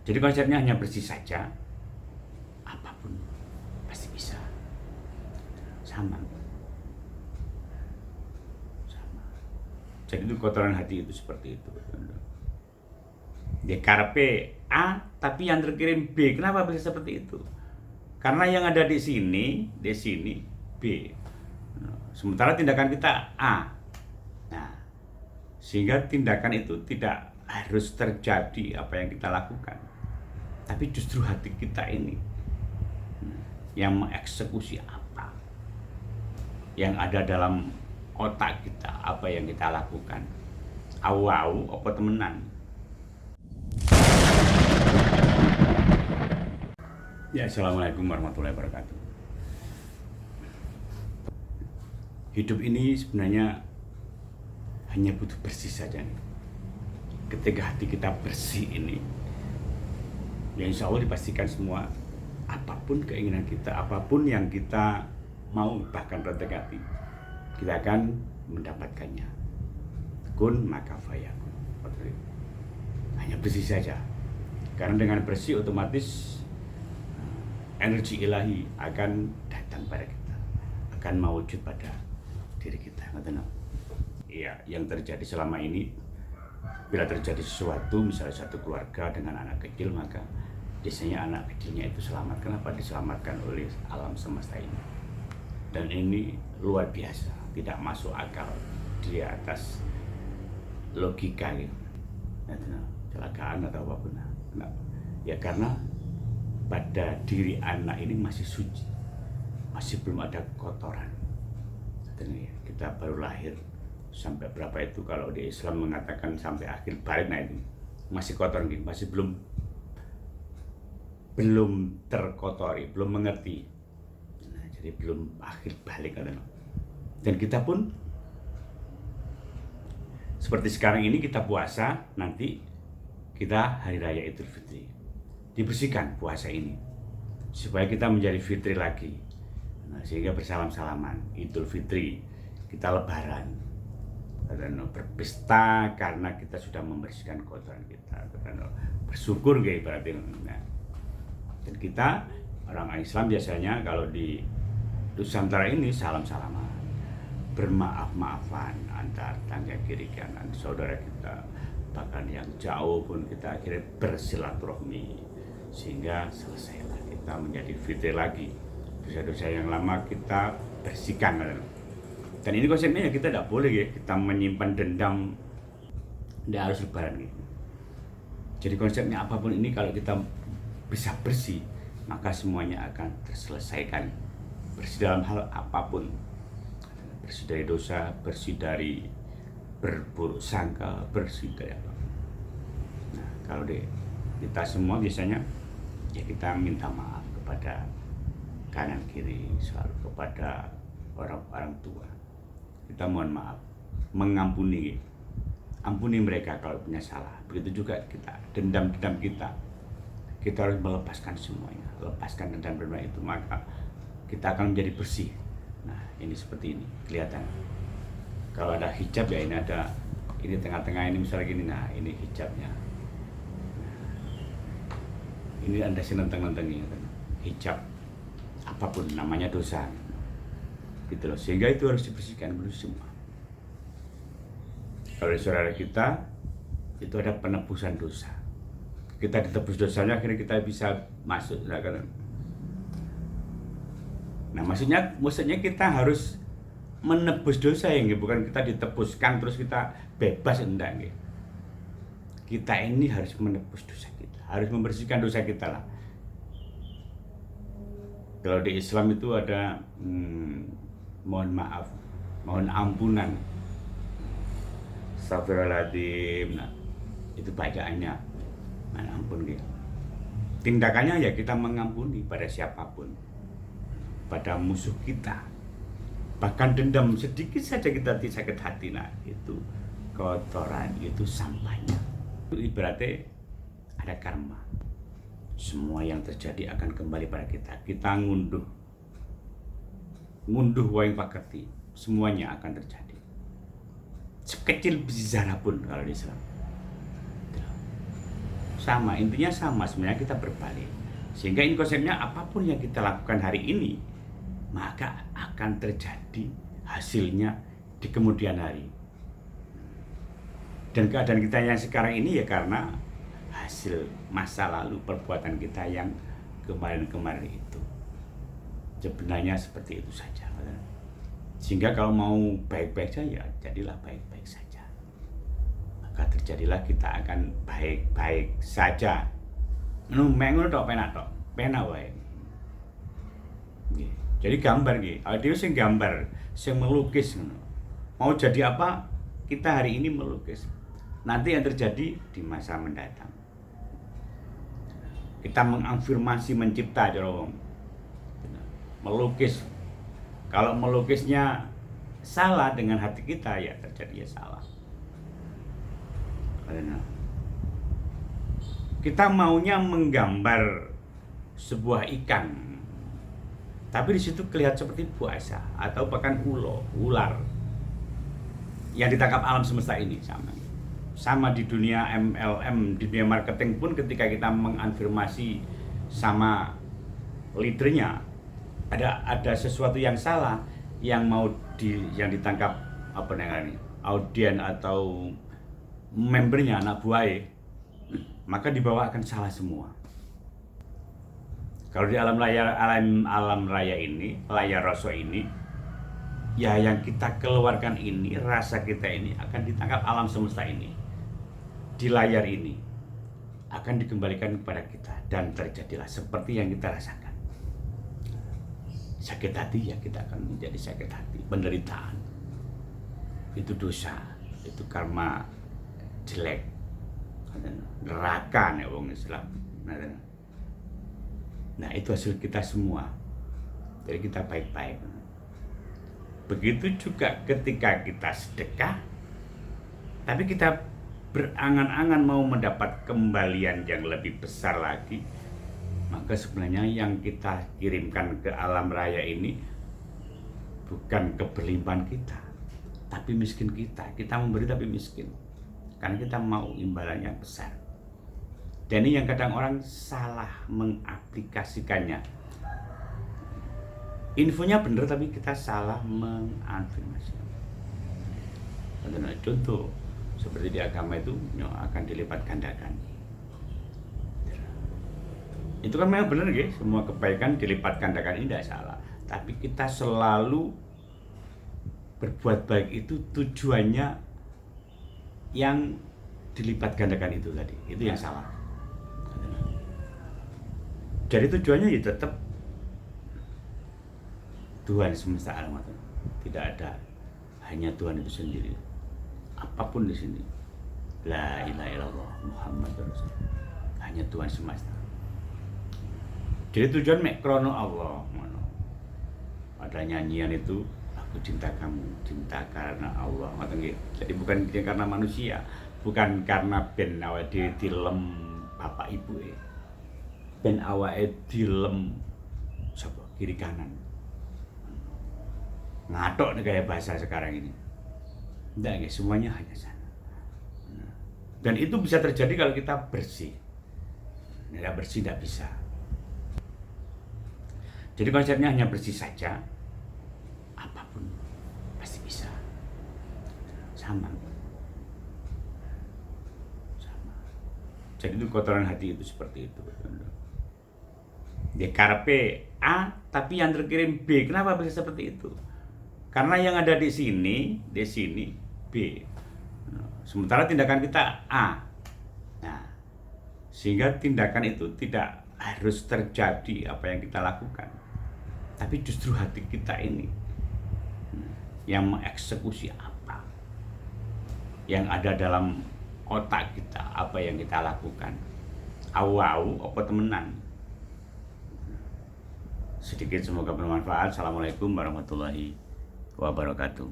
Jadi konsepnya hanya bersih saja, apapun pasti bisa. Sama. Jadi itu kotoran hati itu seperti itu. Dia karepe A tapi yang terkirim B. Kenapa bisa seperti itu? Karena yang ada di sini B. Sementara tindakan kita A. Nah, sehingga tindakan itu tidak harus terjadi apa yang kita lakukan. Tapi justru hati kita ini yang mengeksekusi apa yang ada dalam otak kita, apa yang kita lakukan. Au-au apa temenan. Ya, assalamualaikum warahmatullahi wabarakatuh. Hidup ini sebenarnya hanya butuh bersih saja nih. Ketika hati kita bersih ini, ya insya Allah dipastikan semua apapun keinginan kita, apapun yang kita mau, bahkan rentek hati, kita akan mendapatkannya. Kun maka fayakun. Hanya bersih saja. Karena dengan bersih otomatis energi ilahi akan datang pada kita, akan mewujud pada diri kita. Iya, yang terjadi selama ini, bila terjadi sesuatu, misalnya satu keluarga dengan anak kecil, maka biasanya anak kecilnya itu selamat. Kenapa diselamatkan oleh alam semesta ini? Dan ini luar biasa, tidak masuk akal, di atas logika gitu. Kecelakaan atau apapun. Kenapa? Ya karena pada diri anak ini masih suci, masih belum ada kotoran. Kita baru lahir sampai berapa itu, kalau di Islam mengatakan sampai akhir balik, nah itu masih kotor gitu, masih belum terkotori, belum mengerti. Nah, jadi belum akhir balik. Dan kita pun seperti sekarang ini kita puasa, nanti kita hari raya Idul Fitri. Dibersihkan puasa ini supaya kita menjadi fitri lagi. Nah, sehingga bersalam-salaman Idul Fitri, kita lebaran dan berpesta karena kita sudah membersihkan kotoran kita. Bersyukur kayak berarti. Nah, dan kita orang Islam biasanya kalau di Nusantara ini salam-salaman, bermaaf-maafan antar tangga kiri kanan saudara kita, bahkan yang jauh pun kita akhirnya bersilaturahmi, sehingga selesailah kita menjadi fitri lagi. Dosa-dosa yang lama kita bersihkan. Dan ini konsepnya ya, kita tidak boleh ya kita menyimpan dendam, tidak harus lebaran gitu. Jadi konsepnya apapun ini, kalau kita bisa bersih, maka semuanya akan terselesaikan. Bersih dalam hal apapun, bersih dari dosa, bersih dari berburuk sangka, bersih dari apapun. Nah, kalau kita semua biasanya ya kita minta maaf kepada kanan kiri, selalu kepada orang tua. Kita mohon maaf, mengampuni, ampuni mereka kalau punya salah. Begitu juga kita, dendam-dendam kita harus melepaskan semuanya, lepaskan dendam-dendam itu, maka kita akan menjadi bersih. Nah, ini seperti ini kelihatan. Kalau ada hijab ya, ini tengah-tengah ini misalnya gini, nah ini hijabnya. Ini Anda senenteng-nentengi hijab, apapun namanya dosa gitu loh, sehingga itu harus dibersihkan dulu semua. Kalau di saudara kita itu ada penebusan dosa, kita ditebus dosanya, akhirnya kita bisa masuk. Nah, maksudnya kita harus menebus dosa ya, bukan kita ditebuskan terus kita bebas, enggak gitu. Kita ini harus menebus dosa kita, harus membersihkan dosa kita lah. Kalau di Islam itu ada mohon maaf, mohon ampunan, astagfirullahaladzim. Nah, itu bacaannya, mohon ampun gitu. Tindakannya ya kita mengampuni pada siapapun, pada musuh kita. Bahkan dendam sedikit saja kita sakit hati, nah itu kotoran, itu sampahnya. Itu ibaratnya ada karma. Semua yang terjadi akan kembali pada kita. Kita ngunduh waing pakerti, semuanya akan terjadi. Sekecil biji zarah pun kalau di Islam. sama, intinya sama, sebenarnya kita berbalik. Sehingga ini konsepnya apapun yang kita lakukan hari ini, maka akan terjadi hasilnya di kemudian hari. Dan keadaan kita yang sekarang ini ya karena hasil masa lalu perbuatan kita yang kemarin-kemarin itu. Sebenarnya seperti itu saja. Sehingga kalau mau baik-baik saja, jadilah baik-baik saja. Maka terjadilah kita akan baik-baik saja. Mengono tok penak wae. Jadi gambar nggih, dhewe sing gambar, sing melukis ngono. Mau jadi apa? Kita hari ini melukis. Nanti yang terjadi di masa mendatang. Kita mengafirmasi mencipta jorong. Melukis. Kalau melukisnya salah dengan hati kita ya terjadi ya salah. Kita maunya menggambar sebuah ikan, tapi di situ kelihatan seperti buaya atau bahkan ular yang ditangkap alam semesta ini sama di dunia MLM, di dunia marketing pun ketika kita mengafirmasi sama leadernya ada sesuatu yang salah yang yang ditangkap audien atau membernya anak buah, maka di bawah akan salah semua. Kalau di alam raya ini, layar rasa ini, ya yang kita keluarkan ini, rasa kita ini akan ditangkap alam semesta ini. Di layar ini akan dikembalikan kepada kita dan terjadilah seperti yang kita rasakan. Sakit hati ya kita akan menjadi sakit hati, penderitaan. Itu dosa, itu karma jelek. Neraka nek wong Islam. Nah, itu hasil kita semua. Jadi kita baik-baik. Begitu juga ketika kita sedekah, tapi kita berangan-angan mau mendapat kembalian yang lebih besar lagi, maka sebenarnya yang kita kirimkan ke alam raya ini bukan keberlimpahan kita, tapi miskin kita. Kita memberi tapi miskin. Karena kita mau imbalannya besar. Dan ini yang kadang orang salah mengaplikasikannya. Infonya benar tapi kita salah mengafirmasikan. Contoh seperti di agama itu akan dilipat gandakan. Itu kan memang benar guys, semua kebaikan dilipat gandakan ini tidak salah. Tapi kita selalu berbuat baik itu tujuannya yang dilipat gandakan itu tadi, itu yang salah. Jadi tujuannya ya tetap Tuhan semesta alam, tidak ada hanya Tuhan itu sendiri. Apapun di sini, la ilaha illallah Muhammadur Rasulullah, hanya Tuhan semesta. Jadi tujuan mek krono Allah, ada nyanyian itu. Aku cinta kamu, cinta karena Allah. Jadi bukan karena manusia, bukan karena ben awake dilem bapak ibu ben awake dilem sapa kiri kanan. Ngatok nih kayak bahasa sekarang ini. Enggak, guys, semuanya hanya sana. Dan itu bisa terjadi kalau kita bersih. Tidak bersih tidak bisa. Jadi konsepnya hanya bersih saja. Apapun pasti bisa. Sama. Jadi itu kotoran hati itu seperti itu. Dia karepe A tapi yang terkirim B. Kenapa bisa seperti itu? Karena yang ada di sini B. Sementara tindakan kita A. Nah, sehingga tindakan itu tidak harus terjadi apa yang kita lakukan. Tapi justru hati kita ini yang mengeksekusi apa yang ada dalam otak kita, apa yang kita lakukan. Au-au apa temenan. Sedikit semoga bermanfaat. Assalamualaikum warahmatullahi wabarakatuh.